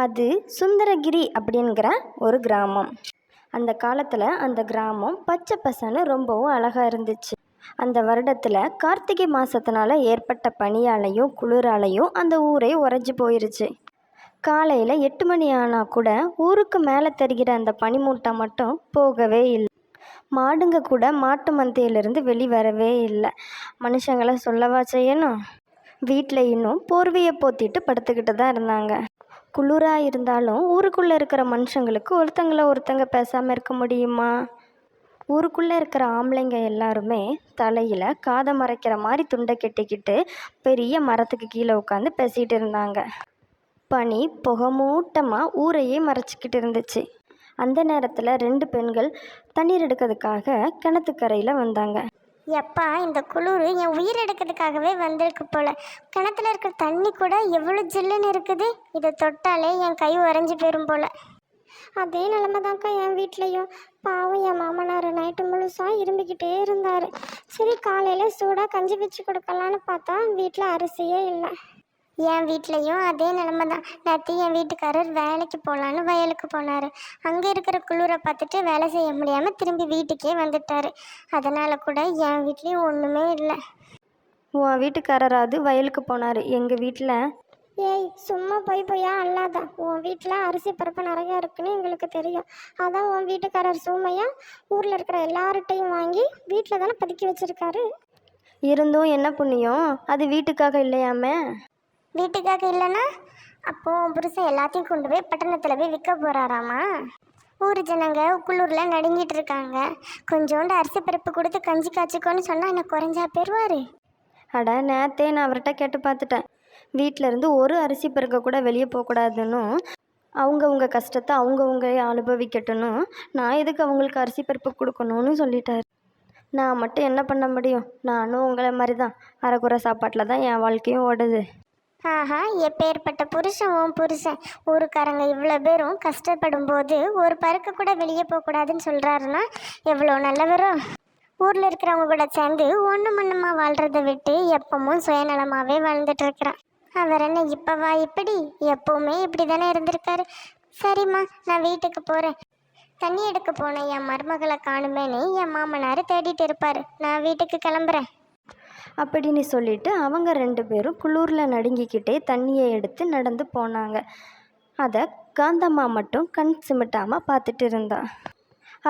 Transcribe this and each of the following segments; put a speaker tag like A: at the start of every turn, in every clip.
A: அது சுந்தரகிரி அப்படிங்கிற ஒரு கிராமம். அந்த காலத்தில் அந்த கிராமம் பச்சை பசன்னு ரொம்பவும் அழகாக இருந்துச்சு. அந்த வருடத்தில் கார்த்திகை மாதத்தினால ஏற்பட்ட பனியாலையும் குளிராலையும் அந்த ஊரே உறைஞ்சி போயிருச்சு. காலையில் 8 மணி ஆனால் கூட ஊருக்கு மேலே தெரிகிற அந்த பனிமூட்டை மட்டும் போகவே இல்லை. மாடுங்க கூட மாட்டு மந்தையிலிருந்து வெளிவரவே இல்லை. மனுஷங்களை சொல்லவா செய்யணும்? வீட்டில் இன்னும் போர்வையை போத்திட்டு படுத்துக்கிட்டு தான் இருந்தாங்க. குளிராக இருந்தாலும் ஊருக்குள்ளே இருக்கிற மனுஷங்களுக்கு ஒருத்தங்க பேசாமல் இருக்க முடியுமா? ஊருக்குள்ளே இருக்கிற ஆம்பளைங்க எல்லாருமே தலையில் காதை மறைக்கிற மாதிரி துண்டை கட்டிக்கிட்டு பெரிய மரத்துக்கு கீழே உட்காந்து பேசிகிட்டு இருந்தாங்க. பனி புகை மூட்டமாக ஊரையே மறைச்சிக்கிட்டு இருந்துச்சு. அந்த நேரத்தில் 2 பெண்கள் தண்ணீர் எடுக்கிறதுக்காக கிணத்துக்கரையில் வந்தாங்க.
B: எப்பா, இந்த குளிர் என் உயிர் எடுக்கிறதுக்காகவே வந்திருக்கு போல. கிணத்துல இருக்கிற தண்ணி கூட எவ்வளோ ஜில்லுன்னு இருக்குது. இதை தொட்டாலே என் கை உறைஞ்சி போயிடும் போல. அதே நிலமை தான்க்கா என் வீட்லேயும். பாவம் என் மாமனார் நைட்டு முழுசாக இரும்பிக்கிட்டே இருந்தார். சரி, காலையில் சூடாக கஞ்சி வச்சு கொடுக்கலான்னு பார்த்தா வீட்டில் அரிசியே இல்லை. என் வீட்லேயும் அதே நிலமை தான். நேற்று என் வீட்டுக்காரர் வேலைக்கு போகலான்னு வயலுக்கு போனார். அங்கே இருக்கிற குளிரை பார்த்துட்டு வேலை செய்ய முடியாமல் திரும்பி வீட்டுக்கே வந்துட்டார். அதனால் கூட என் வீட்லேயும் ஒன்றுமே இல்லை.
A: உன் வீட்டுக்காரராது வயலுக்கு போனார். எங்கள் வீட்டில்
B: ஏய், சும்மா பொய்யா அல்லாத. உன் வீட்டில் அரிசி பருப்பு நிறையா இருக்குன்னு எங்களுக்கு தெரியும். அதான் உன் வீட்டுக்காரர் சூமையா ஊரில் இருக்கிற எல்லார்ட்டையும் வாங்கி வீட்டில் தானே பதுக்கி வச்சுருக்காரு.
A: இருந்தும் என்ன புண்ணியம்? அது வீட்டுக்காக இல்லையாமே.
B: வீட்டுக்காக இல்லைன்னா அப்போது உன் புருஷன் எல்லாத்தையும் கொண்டு போய் பட்டணத்தில் போய் விற்க போகிறாராமா? ஊர் ஜனங்க குள்ளூரில் நடுங்கிட்டு இருக்காங்க. கொஞ்சோண்டு அரிசி பருப்பு கொடுத்து கஞ்சி காய்ச்சிக்கோன்னு சொன்னால் என்ன குறைஞ்சா போயிடுவார்?
A: அட, நேற்றே நான் அவர்கிட்ட கேட்டு பார்த்துட்டேன். வீட்டிலேருந்து ஒரு அரிசி பருக்க கூட வெளியே போகக்கூடாதுன்னு, அவங்கவுங்க கஷ்டத்தை அவங்கவுங்க அனுபவிக்கட்டும்னு, நான் எதுக்கு அவங்களுக்கு அரிசி பருப்பு கொடுக்கணும்னு சொல்லிட்டார். நான் மட்டும் என்ன பண்ண முடியும்? நானும் உங்களை மாதிரி தான். அரைக்குறை சாப்பாட்டில் தான் என் வாழ்க்கையும் ஓடுது.
B: ஆஹா, எப்பேற்பட்ட புருஷன் உன் புருஷன்! ஊருக்காரங்க இவ்வளோ பேரும் கஷ்டப்படும் போது ஒரு பருக்க கூட வெளியே போகக்கூடாதுன்னு சொல்கிறாருன்னா எவ்வளோ நல்லவரோ! ஊரில் இருக்கிறவங்க கூட சேர்ந்து ஒன்று மண்ணுமா வாழ்கிறத விட்டு எப்பவும் சுயநலமாகவே வாழ்ந்துட்டுருக்கிறான். அவர் என்ன இப்போவா இப்படி? எப்போவுமே இப்படி தானே இருந்திருக்காரு. சரிம்மா, நான் வீட்டுக்கு போகிறேன். தண்ணி எடுக்க போன என் மருமகளை காணுமேனு என் மாமனார் தேடிட்டு இருப்பார். நான் வீட்டுக்கு கிளம்புறேன்
A: அப்படின்னு சொல்லிட்டு அவங்க 2 பேரும் குளூரில் நடுங்கிக்கிட்டே தண்ணியை எடுத்து நடந்து போனாங்க. அதை காந்தம்மா மட்டும் கண் சிமிட்டாமல் பார்த்துட்டு இருந்தா.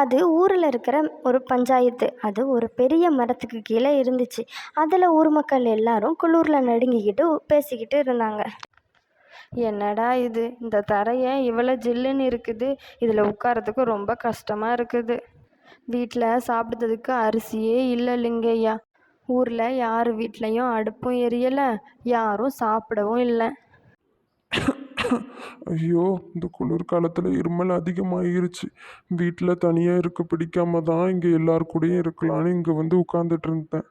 A: அது ஊரில் இருக்கிற ஒரு பஞ்சாயத்து. அது ஒரு பெரிய மரத்துக்கு கீழே இருந்துச்சு. அதில் ஊர் மக்கள் எல்லாரும் குளூரில் நடுங்கிக்கிட்டு பேசிக்கிட்டு இருந்தாங்க. என்னடா இது, இந்த தரையை இவ்வளோ ஜில்லுன்னு இருக்குது, இதில் உட்காரத்துக்கு ரொம்ப கஷ்டமாக இருக்குது. வீட்டில் சாப்பிட்றதுக்கு அரிசியே இல்லை லிங்கையா. ஊரில் யார் வீட்லேயும் அடுப்பும் எரியலை, யாரும் சாப்பிடவும் இல்லை.
C: ஐயோ, இந்த குளிர்காலத்தில் இருமல் அதிகமாகிருச்சு. வீட்டில் தனியாக இருக்க பிடிக்காம தான் இங்கே எல்லார் கூடயும் இருக்கலான்னு இங்கே வந்து உட்காந்துட்டு இருந்தேன்.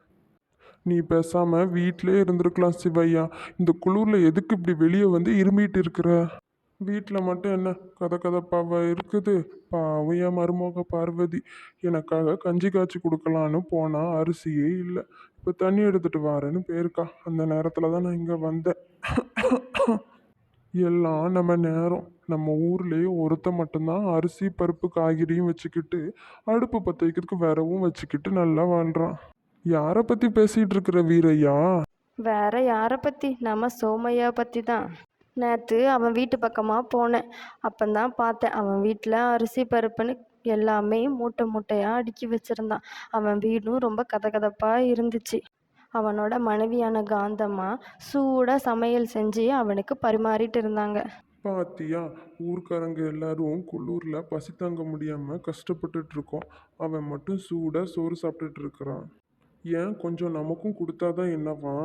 C: நீ பேசாமல் வீட்டிலே இருந்திருக்கலாம் சிவையா. இந்த குளிரில் எதுக்கு இப்படி வெளியே வந்து இருமிட்டு இருக்கிற? வீட்டில் மட்டும் என்ன கதப்பாவா இருக்குது? பாவம் என் மருமக பார்வதி எனக்காக கஞ்சி காய்ச்சி கொடுக்கலான்னு போனால் அரிசியே இல்லை. இப்போ தண்ணி எடுத்துகிட்டு வரேன்னு போயிருக்கா. அந்த நேரத்தில் தான் நான் இங்கே வந்தேன். எல்லாம் நம்ம நேரம். நம்ம ஊர்லேயே ஒருத்த மட்டும்தான் அரிசி பருப்பு காய்கறியும் வச்சுக்கிட்டு அடுப்பு பற்ற வைக்கிறதுக்கு விரவும் வச்சுக்கிட்டு நல்லா வாழ்கிறான். யாரை பற்றி பேசிகிட்டு இருக்கிற வீரையா?
A: வேற யாரை பற்றி? நம்ம சோமையா பற்றி தான். நேற்று அவன் வீட்டு பக்கமாக போனேன். அப்போதான் பார்த்தேன், அவன் வீட்டில் அரிசி பருப்புன்னு எல்லாமே மூட்டை மூட்டையாக அடுக்கி வச்சுருந்தான். அவன் வீடும் ரொம்ப கதகதப்பாக இருந்துச்சு. அவனோட மனைவியான காந்தம்மா சூடாக சமையல் செஞ்சு அவனுக்கு பரிமாறிட்டு இருந்தாங்க.
C: பாத்தியா, ஊர்க்காரங்க எல்லாரும் குள்ளூரில் பசி தாங்க முடியாமல் கஷ்டப்பட்டுட்டு இருக்கோம். அவன் மட்டும் சூடாக சோறு சாப்பிட்டுட்டு இருக்கிறான். ஏன் கொஞ்சம் நமக்கும் கொடுத்தாதான் என்னவா?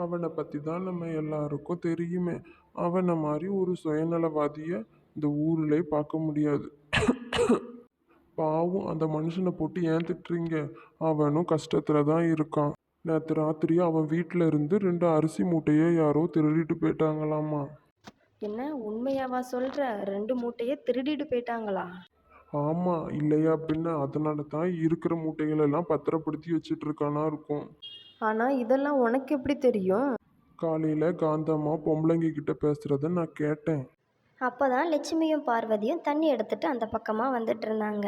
C: அவனை பற்றி தான் நம்ம எல்லாருக்கும் தெரியுமே. அவனை மாதிரி ஒரு சுயநலவாதியை இந்த ஊரிலே பார்க்க முடியாது. பாவம், அந்த மனுஷனை போட்டு ஏன் திட்டுறீங்க? அவனும் கஷ்டத்தில் தான் இருக்கான். நேற்று ராத்திரி அவன் வீட்டில் இருந்து 2 அரிசி மூட்டையை யாரோ திருடிட்டு போயிட்டாங்களாமா.
A: என்ன, உண்மையாவா சொல்கிற? 2 மூட்டையை திருடிட்டு போயிட்டாங்களா?
C: ஆமாம், இல்லையா பின்ன. அதனால தான் இருக்கிற மூட்டைகளெல்லாம் பத்திரப்படுத்தி வச்சுட்டு இருக்கானா இருக்கும்.
A: ஆனால் இதெல்லாம் உனக்கு எப்படி தெரியும்?
C: காலையில் காந்தம்மா பொம்பளைங்க கிட்ட பேசுகிறத நான் கேட்டேன்.
A: அப்போ தான் லட்சுமியும் பார்வதியும் தண்ணி எடுத்துட்டு அந்த பக்கமாக வந்துட்டு இருந்தாங்க.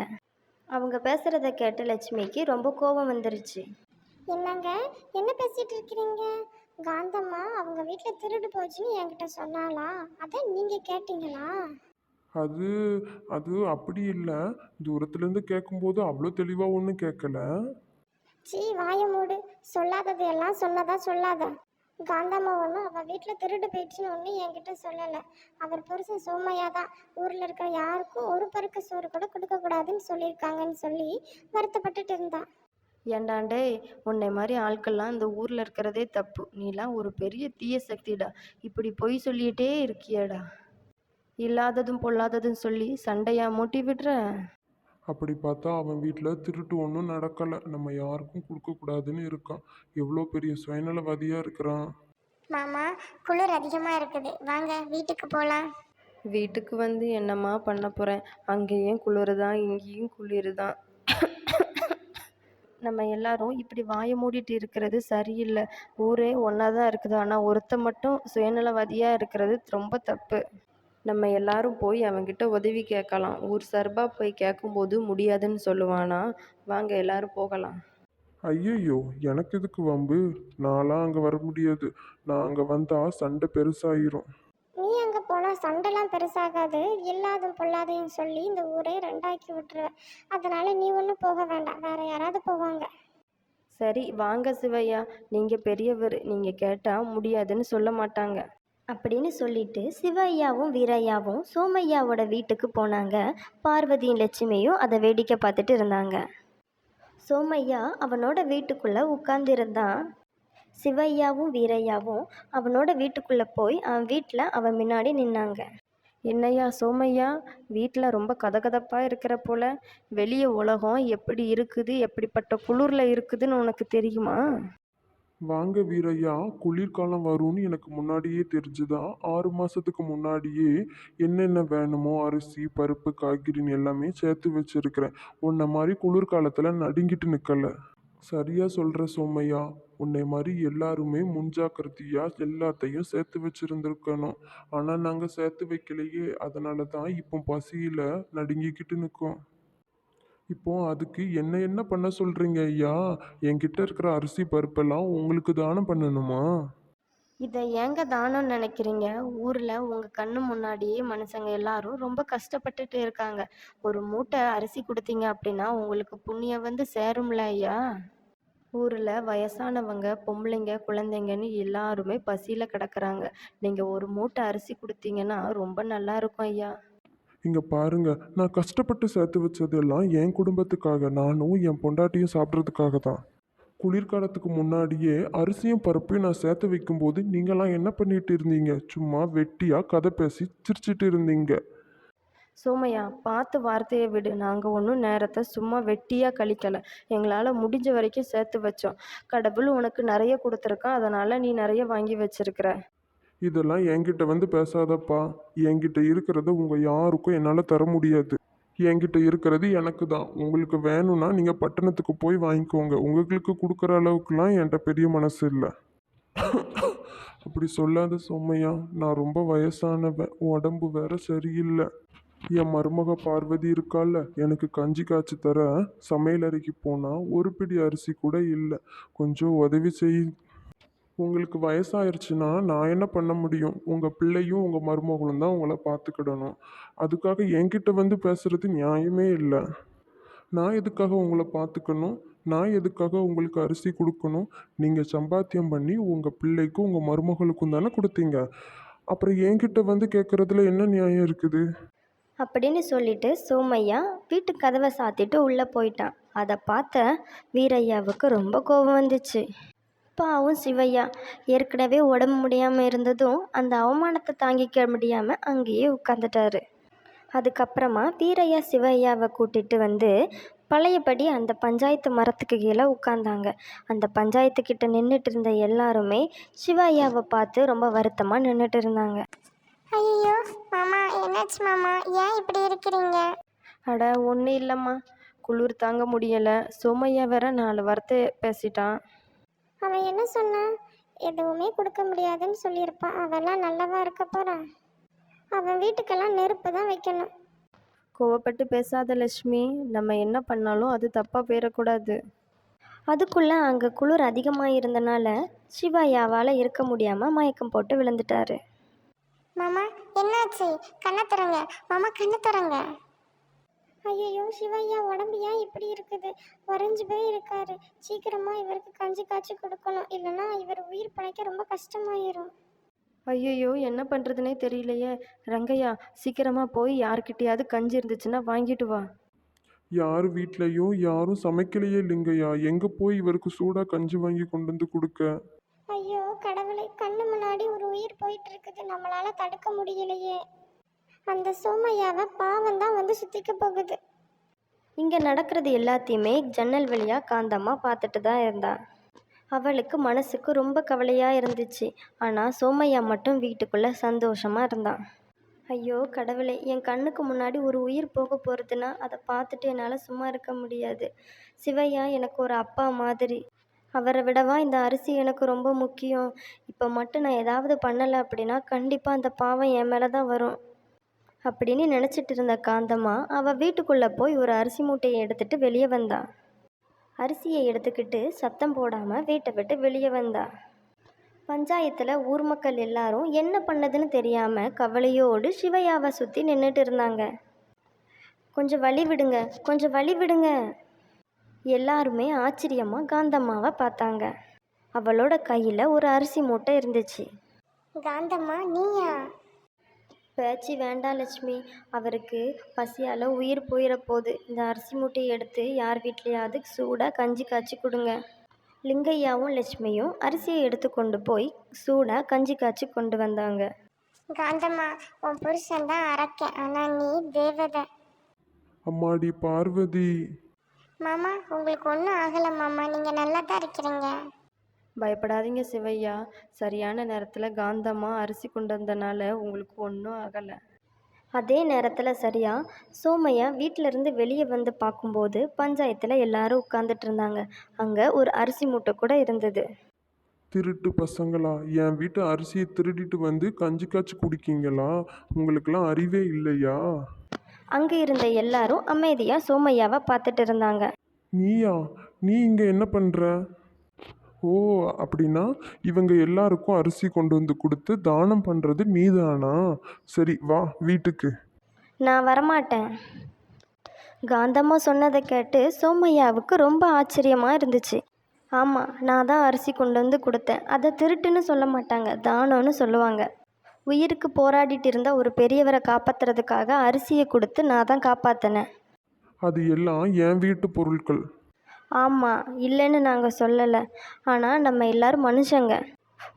A: அவங்க பேசுகிறத கேட்டு லட்சுமிக்கு ரொம்ப கோபம் வந்துருச்சு.
B: என்னங்க, என்ன பேசிட்டு இருக்கிறீங்க? காந்தம்மா அவங்க வீட்டில் திருடு போச்சுன்னு என்கிட்ட சொன்னாளா? அதை நீங்கள் கேட்டீங்களா?
C: அது அது அப்படி இல்லை. தூரத்துலேருந்து கேட்கும்போது அவ்வளோ தெளிவாக ஒன்றும் கேட்கல.
B: சீ, வாய மூடு. சொல்லாதது எல்லாம் சொன்னதா சொல்லாத. காந்தம்மா ஒன்றும் அவள் வீட்டில் திருடு போயிடுச்சுன்னு ஒன்றும் என்கிட்ட சொல்லலை. அவர் புருஷன் சோமையா தான் ஊரில் இருக்கிற யாருக்கும் ஒரு பருக்க சோறு கூட கொடுக்கக்கூடாதுன்னு சொல்லியிருக்காங்கன்னு சொல்லி வருத்தப்பட்டுட்டு இருந்தா.
A: ஏண்டாண்டே, உன்னை மாதிரி ஆட்கள்லாம் இந்த ஊரில் இருக்கிறதே தப்பு. நீலாம் ஒரு பெரிய தீய சக்திடா. இப்படி பொய் சொல்லிகிட்டே இருக்கியேடா. இல்லாததும் பொல்லாததும் சொல்லி சண்டையா மூட்டி விடுற.
C: அப்படி பார்த்தா அவன் வீட்டில் திருட்டு ஒன்றும் நடக்கலை. நம்ம யாருக்கும் கொடுக்கக்கூடாதுன்னு இருக்கான். எவ்வளோ பெரிய சுயநலவாதியாக இருக்கிறான்.
B: மாமா, குளிர் அதிகமாக இருக்குது, வாங்க வீட்டுக்கு போகலாம்.
A: வீட்டுக்கு வந்து என்னம்மா பண்ண போகிறேன்? அங்கேயும் குளிர் தான், இங்கேயும் குளிர் தான். நம்ம எல்லாரும் இப்படி வாயை மூடிட்டு இருக்கிறது சரியில்லை. ஊரே ஒன்றா தான் இருக்குது. ஆனால் ஒருத்த மட்டும் சுயநலவாதியாக இருக்கிறது ரொம்ப தப்பு. நம்ம எல்லாரும் போய் அவன்கிட்ட உதவி கேட்கலாம். ஊர் சார்பாக போய் கேட்கும்போது முடியாதுன்னு சொல்லுவானா? வாங்க எல்லாரும் போகலாம்.
C: ஐயையோ, எனக்கு எதுக்கு வம்பு? நான்லாம் அங்கே வர முடியாது. நான் அங்கே வந்தால் சண்டை பெருசாயிரும்.
B: நீ அங்கே போனால் சண்டைலாம் பெருசாகாது. இல்லாதும் பொல்லாதையும் சொல்லி இந்த ஊரே ரெண்டாக்கி விட்டுருவேன். அதனால நீ ஒன்றும் போக வேண்டாம், வேற யாராவது போவாங்க.
A: சரி வாங்க சிவையா, நீங்கள் பெரியவர், நீங்கள் கேட்டால் முடியாதுன்னு சொல்ல மாட்டாங்க அப்படின்னு சொல்லிட்டு சிவையாவும் வீரையாவும் சோமையாவோட வீட்டுக்கு போனாங்க. பார்வதியும் லட்சுமியும் அதை வேடிக்கை பார்த்துட்டு இருந்தாங்க. சோமையா அவனோட வீட்டுக்குள்ளே உட்கார்ந்திருந்தான். சிவையாவும் வீரையாவும் அவனோட வீட்டுக்குள்ளே போய் அவன் வீட்டில் அவன் முன்னாடி நின்னாங்க. என்னையா சோமையா, வீட்டில் ரொம்ப கதகதப்பாக இருக்கிற போல. வெளியே உலகம் எப்படி இருக்குது, எப்படிப்பட்ட குளிரில் இருக்குதுன்னு உனக்கு தெரியுமா?
C: வாங்க வீரையா, குளிர்காலம் வரும்னு எனக்கு முன்னாடியே தெரிஞ்சுதான் 6 மாதத்துக்கு முன்னாடியே என்னென்ன வேணுமோ அரிசி பருப்பு காய்கறின்னு எல்லாமே சேர்த்து வச்சிருக்கிறேன். உன்னை மாதிரி குளிர்காலத்தில் நடுங்கிட்டு நிற்கல. சரியாக சொல்கிற சோமையா. உன்னை மாதிரி எல்லாருமே முன்ஜாக்கிரதையாக எல்லாத்தையும் சேர்த்து வச்சுருந்துருக்கணும். ஆனால் நாங்கள் சேர்த்து வைக்கலையே. அதனால தான் இப்போ பசியில் நடுங்கிக்கிட்டு நிற்கோம். இப்போ அதுக்கு என்ன பண்ண சொல்கிறீங்க ஐயா? என்கிட்ட இருக்கிற அரிசி பருப்பெல்லாம் உங்களுக்கு தானம் பண்ணணுமா?
A: இதை ஏங்க தானம்னு நினைக்கிறீங்க? ஊரில் உங்கள் கண்ணு முன்னாடியே மனுஷங்க எல்லாரும் ரொம்ப கஷ்டப்பட்டுட்டு இருக்காங்க. ஒரு மூட்டை அரிசி கொடுத்தீங்க அப்படின்னா உங்களுக்கு புண்ணியம் வந்து சேரும்ல ஐயா. ஊரில் வயசானவங்க, பொம்பளைங்க, குழந்தைங்கன்னு எல்லாருமே பசியில் கிடக்குறாங்க. நீங்கள் ஒரு மூட்டை அரிசி கொடுத்தீங்கன்னா ரொம்ப நல்லா இருக்கும் ஐயா.
C: இங்கே பாருங்க, நான் கஷ்டப்பட்டு சேர்த்து வச்சதெல்லாம் என் குடும்பத்துக்காக, நானும் என் பொண்டாட்டியும் சாப்பிட்றதுக்காக தான். குளிர்காலத்துக்கு முன்னாடியே அரிசியும் பருப்பையும் நான் சேர்த்து வைக்கும்போது நீங்களாம் என்ன பண்ணிட்டு இருந்தீங்க? சும்மா வெட்டியாக கதை பேசி சிரிச்சிட்டு இருந்தீங்க.
A: சோமையா, பார்த்து வார்த்தையை விடு. நாங்கள் ஒன்றும் நேரத்தை சும்மா வெட்டியாக கழிக்கலை. எங்களால் முடிஞ்ச வரைக்கும் சேர்த்து வச்சோம். கடவுள் உனக்கு நிறைய கொடுத்துருக்கான், அதனால் நீ நிறைய வாங்கி வச்சிருக்கிற.
C: இதெல்லாம் என்கிட்ட வந்து பேசாதப்பா. என்கிட்ட இருக்கிறத உங்கள் யாருக்கும் என்னால் தர முடியாது. என்கிட்ட இருக்கிறது எனக்கு தான். உங்களுக்கு வேணும்னா நீங்கள் பட்டணத்துக்கு போய் வாங்கிக்கோங்க. உங்களுக்கு கொடுக்குற அளவுக்குலாம் என்கிட்ட பெரிய மனசு இல்லை. அப்படி சொல்லாத சோமையா. நான் ரொம்ப வயசானவன், உடம்பு வேற சரியில்லை. என் மருமக பார்வதி இருக்கால, எனக்கு கஞ்சி காய்ச்சி தர சமையல் அறைக்கு போனால் ஒரு பிடி அரிசி கூட இல்லை. கொஞ்சம் உதவி செய். உங்களுக்கு வயசாயிருச்சுன்னா நான் என்ன பண்ண முடியும்? உங்கள் பிள்ளையும் உங்கள் மருமகளும் தான் உங்களை பார்த்துக்கிடணும். அதுக்காக என்கிட்ட வந்து பேசுகிறது நியாயமே இல்லை. நான் எதுக்காக உங்களை பார்த்துக்கணும்? நான் எதுக்காக உங்களுக்கு அரிசி கொடுக்கணும்? நீங்கள் சம்பாத்தியம் பண்ணி உங்கள் பிள்ளைக்கும் உங்கள் மருமகளுக்கும் தானே கொடுத்தீங்க. அப்புறம் என்கிட்ட வந்து கேட்குறதுல என்ன நியாயம் இருக்குது?
A: அப்படின்னு சொல்லிட்டு சோமையா வீட்டு கதவை சாத்திட்டு உள்ளே போயிட்டான். அதை பார்த்த வீரையாவுக்கு ரொம்ப கோபம் வந்துச்சு. பாவும் சிவையா ஏற்கனவே உடம்பு முடியாமல் இருந்ததும் அந்த அவமானத்தை தாங்கிக்க முடியாமல் அங்கேயே உட்காந்துட்டாரு. அதுக்கப்புறமா வீரையா சிவையாவை கூட்டிட்டு வந்து பழையபடி அந்த பஞ்சாயத்து மரத்துக்கு கீழே உட்காந்தாங்க. அந்த பஞ்சாயத்துக்கிட்ட நின்றுட்டு இருந்த எல்லாருமே சிவையாவை பார்த்து ரொம்ப வருத்தமாக நின்றுட்டு இருந்தாங்க.
B: ஐயோ மாமா, என்னாச்சு மாமா, ஏன் இப்படி இருக்கிறீங்க?
A: அட ஒன்றும் இல்லைம்மா, குளிர் தாங்க முடியலை. சோமையா வேற 4 வார்த்தை பேசிட்டான்.
B: அவன் என்ன சொன்னான்? எதுவுமே கொடுக்க முடியாதுன்னு சொல்லியிருப்பான். அவெல்லாம் நல்லவா இருக்க போறா? அவன் வீட்டுக்கெல்லாம் நெருப்பு தான் வைக்கணும்.
A: கோவப்பட்டு பேசாத லட்சுமி, நம்ம என்ன பண்ணாலும் அது தப்பாக போயிடக்கூடாது. அதுக்குள்ளே அங்கே குளிர் அதிகமாக இருந்தனால சிவாயாவால் இருக்க முடியாமல் மயக்கம் போட்டு விழுந்துட்டாரு.
B: மாமா என்னாச்சு? கண்ணை திறங்க மாமா, கண்ணை திறங்க. ஐயோ சிவையா, உடம்பு ஏன் இப்படி இருக்குது? வரைஞ்சு போய் இருக்காரு. சீக்கிரமா இவருக்கு கஞ்சி காய்ச்சி கொடுக்கணும், இல்லைன்னா இவர் உயிர் பிழைக்க ரொம்ப கஷ்டமாயிரும்.
A: ஐயையோ, என்ன பண்ணுறதுனே தெரியலையே. ரங்கையா, சீக்கிரமாக போய் யார்கிட்டயாவது கஞ்சி இருந்துச்சுன்னா வாங்கிட்டு வா.
C: யார் வீட்லேயும் யாரும் சமைக்கலையே இல்லைங்கய்யா. எங்கே போய் இவருக்கு சூடாக கஞ்சி வாங்கி கொண்டு வந்து கொடுக்க?
B: ஐயோ கடவுளே, கண்ணு முன்னாடி ஒரு உயிர் போயிட்டு இருக்குது, நம்மளால தடுக்க முடியலையே. அந்த சோமையாவை பாவம் தான் வந்து சுத்திக்க போகுது.
A: இங்கே நடக்கிறது எல்லாத்தையுமே ஜன்னல் வழியாக காந்தம்மா பார்த்துட்டு தான் இருந்தா. அவளுக்கு மனசுக்கு ரொம்ப கவலையாக இருந்துச்சு. ஆனால் சோமையா மட்டும் வீட்டுக்குள்ளே சந்தோஷமாக இருந்தான். ஐயோ கடவுளே, என் கண்ணுக்கு முன்னாடி ஒரு உயிர் போக போகிறதுனா அதை பார்த்துட்டு என்னால் சும்மா இருக்க முடியாது. சிவையா எனக்கு ஒரு அப்பா மாதிரி. அவரை விடவா இந்த அரிசி எனக்கு ரொம்ப முக்கியம். இப்போ மட்டும் நான் ஏதாவது பண்ணலை அப்படின்னா கண்டிப்பாக அந்த பாவம் என் மேலே தான் வரும் அப்படின்னு நினச்சிட்டு இருந்த காந்தம்மா அவள் வீட்டுக்குள்ளே போய் ஒரு அரிசி மூட்டையை எடுத்துகிட்டு வெளியே வந்தா. அரிசியை எடுத்துக்கிட்டு சத்தம் போடாமல் வீட்டை விட்டு வெளியே வந்தா. பஞ்சாயத்தில் ஊர் மக்கள் எல்லாரும் என்ன பண்ணதுன்னு தெரியாமல் கவலையோடு சிவையாவை சுற்றி நின்றுட்டு இருந்தாங்க. கொஞ்சம் வழி விடுங்க, கொஞ்சம் வழி விடுங்க. எல்லாருமே ஆச்சரியமாக காந்தம்மாவை பார்த்தாங்க. அவளோட கையில் ஒரு அரிசி மூட்டை இருந்துச்சு.
B: காந்தம்மா நீயா?
A: பேச்சு வேண்டாம் லட்சுமி, அவருக்கு பசியால் உயிர் போயிட போகுது. இந்த அரிசி மூட்டையை எடுத்து யார் வீட்லையாவது சூடாக கஞ்சி காய்ச்சி கொடுங்க. லிங்கையாவும் லட்சுமியும் அரிசியை எடுத்து கொண்டு போய் சூடாக கஞ்சி காய்ச்சி கொண்டு வந்தாங்க.
B: காந்தம்மா, உன் புருஷன் தான் அரக்கேன், ஆனால் நீ தேவதை.
C: அம்மாடி பார்வதி.
B: மாமா உங்களுக்கு ஒன்றும் ஆகலை மாமா, நீங்கள் நல்லா தான் இருக்கிறீங்க.
A: பயப்படாதீங்க சிவையா, சரியான நேரத்தில் காந்தம்மா அரிசி கொண்டு வந்தனால உங்களுக்கு ஒன்றும் ஆகலை. அதே நேரத்தில் சரியா சோமையா வீட்டிலேருந்து வெளியே வந்து பார்க்கும்போது பஞ்சாயத்தில் எல்லாரும் உட்காந்துட்டு இருந்தாங்க. அங்கே ஒரு அரிசி மூட்டை கூட இருந்தது.
C: திருட்டு பசங்களா, என் வீட்டு அரிசியை திருடிட்டு வந்து கஞ்சி காய்ச்சி குடிக்கீங்களா? உங்களுக்கெல்லாம் அறிவே இல்லையா?
A: அங்கே இருந்த எல்லாரும் அமைதியாக சோமையாவை பார்த்துட்டு இருந்தாங்க.
C: நீயா? நீ இங்கே என்ன பண்ணுற? ஓ, அப்படின்னா இவங்க எல்லாருக்கும் அரிசி கொண்டு வந்து கொடுத்து தானம் பண்ணுறது நீதானா? சரி வா வீட்டுக்கு.
A: நான் வரமாட்டேன். காந்தம்மா சொன்னதை கேட்டு சோமையாவுக்கு ரொம்ப ஆச்சரியமாக இருந்துச்சு. ஆமாம், நான் தான் அரிசி கொண்டு வந்து கொடுத்தேன். அதை திருட்டுன்னு சொல்ல மாட்டாங்க, தானம்னு சொல்லுவாங்க. உயிருக்கு போராடிட்டு இருந்த ஒரு பெரியவரை காப்பாற்றுறதுக்காக அரிசியை கொடுத்து நான் தான் காப்பாற்றினேன்.
C: அது எல்லாம் என் வீட்டு பொருட்கள்.
A: ஆமாம், இல்லைன்னு நாங்கள் சொல்லலை. ஆனால் நம்ம எல்லாரும் மனுஷங்க.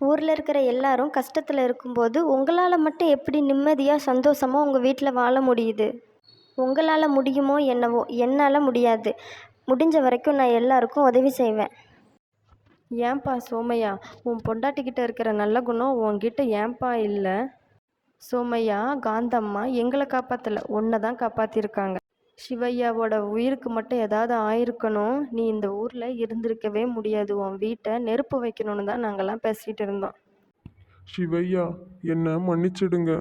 A: ஊரில் இருக்கிற எல்லாரும் கஷ்டத்தில் இருக்கும்போது உங்களால் மட்டும் எப்படி நிம்மதியாக சந்தோஷமாக உங்கள் வீட்டில் வாழ முடியுது? உங்களால் முடியுமோ என்னவோ, என்னால் முடியாது. முடிஞ்ச வரைக்கும் நான் எல்லாருக்கும் உதவி செய்வேன். ஏன்பா சோமையா, உன் பொண்டாட்டிக்கிட்ட இருக்கிற நல்ல குணம் உன்கிட்ட ஏன்பா இல்லை? சோமையா, காந்தம்மா எங்களை காப்பாற்றலை, உன்னை தான் காப்பாற்றிருக்காங்க. சிவையாவோட உயிருக்கு மட்டும் ஏதாவது ஆயிருக்கணும், நீ இந்த ஊரில் இருந்திருக்கவே முடியாது. உன் வீட்டை நெருப்பு வைக்கணும்னு தான் நாங்கள்லாம் பேசிகிட்டு இருந்தோம்.
C: சிவையா, என்னை மன்னிச்சிடுங்க.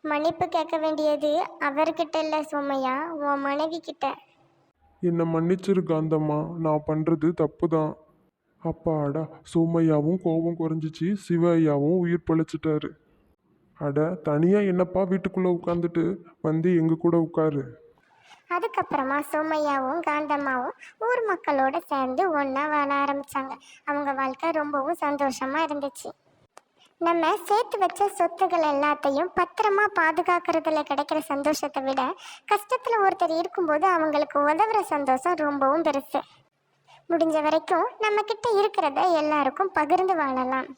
B: மன்னிப்பு கேட்க வேண்டியது அவர்கிட்ட இல்லை சோமையா, உன் மனைவி கிட்ட.
C: என்னை மன்னிச்சிரு காந்தம்மா, நான் பண்ணுறது தப்பு தான். அப்பாடா, சோமையாவும் கோபம் குறைஞ்சிச்சு, சிவையாவும் உயிர் பிழைச்சிட்டாரு. அட, தனியாக என்னப்பா வீட்டுக்குள்ளே உட்காந்துட்டு வந்து எங்கள் கூட உட்காரு.
B: அதுக்கப்புறமா சோமையாவும் காந்தம்மாவும் ஊர் மக்களோட சேர்ந்து ஒன்றா வாழ ஆரம்பித்தாங்க. அவங்க வாழ்க்கை ரொம்பவும் சந்தோஷமாக இருந்துச்சு. நம்ம சேர்த்து வச்ச சொத்துக்கள் எல்லாத்தையும் பத்திரமா பாதுகாக்கிறதுல கிடைக்கிற சந்தோஷத்தை விட கஷ்டத்தில் ஒருத்தர் இருக்கும்போது அவங்களுக்கு உதவுற சந்தோஷம் ரொம்பவும் பெருசு. முடிஞ்ச வரைக்கும் நம்மக்கிட்ட இருக்கிறத எல்லாருக்கும் பகிர்ந்து வாழலாம்.